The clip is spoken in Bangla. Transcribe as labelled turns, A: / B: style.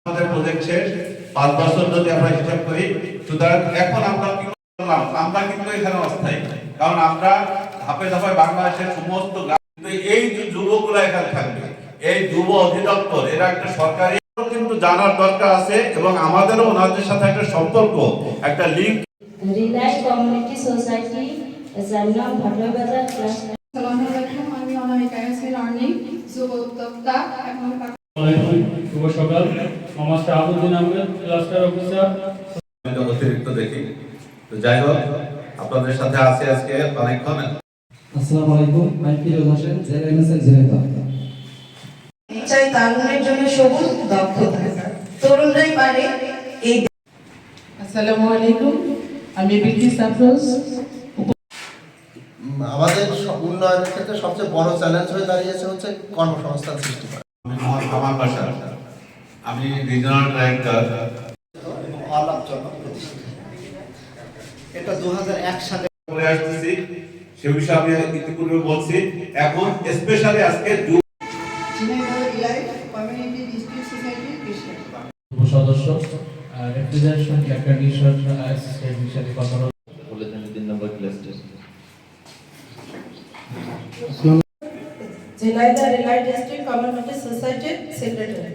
A: আমাদের প্রজেক্ট শেষ 5 বছর যদি আমরা হিসাব করি, সুতরাং এখন আমরা কি করলাম, আমরা কিন্তু এখানে অস্থায়ী, কারণ আমরা ধাপে ধাপে বাংলাদেশের সমস্ত কিন্তু এই যুবকগুলো এখানে থাকবে, এই যুব অধিদপ্তর এরা একটা সরকারি কিন্তু জানার দরকার আছে, এবং আমাদেরও ওনাদের সাথে একটা সম্পর্ক, একটা লিঙ্ক।
B: রিলাই কমিউনিটি সোসাইটি জামনাম ভাটবাজার ক্লাস।
C: আসসালামু আলাইকুম, আমি অনামিকা এসএ লার্নিং যুব উদ্যোক্তা।
D: শুভ সকাল। আমার শাহাবুদ্দিন আহমেদ, ক্লাস্টার অফিসার।
A: অতিরিক্ত দেখি, তো যাই হোক আপনাদের সাথে আছে আজকে অনেকক্ষণ।
E: আসসালামু আলাইকুম, আমি ফিরোজ হোসেন, জেলা এমএসএল জেলা।
F: চাই তারুণের জন্য সবুজ দক্ষতা, তরুণরাই পারে এই।
G: আসসালামু আলাইকুম, আমি বিলকিস আফরোজ।
H: আমাদের উন্নয়নের ক্ষেত্রে সবচেয়ে বড় চ্যালেঞ্জ হয়ে দাঁড়িয়েছে হচ্ছে কর্মসংস্থান সৃষ্টি করা।
A: আমার ভাষা, আমি রিজনাল ডাইরেক্টর।
H: অলাভজনক প্রতিষ্ঠান, এটা 2001 সালে
A: করে আসতেছি, সে বিষয়ে আমি ইতিপূর্বে বলছি। এখন স্পেশালি আজকে
C: কমিউনিটি ডিস্ট্রিক্ট সোসাইটির বিষয়
D: সদস্য রেপ্রেজেন্টেশন ক্যান্ডিডেট অ্যাসিস্ট্যান্ট হিসেবে কর্মরত।
I: বলে দেন 3 নম্বর ক্লাসে
F: জেলাইদা রিলাই ডিস্ট্রিক্ট কমিউনিটি সোসাইটির সেক্রেটারি।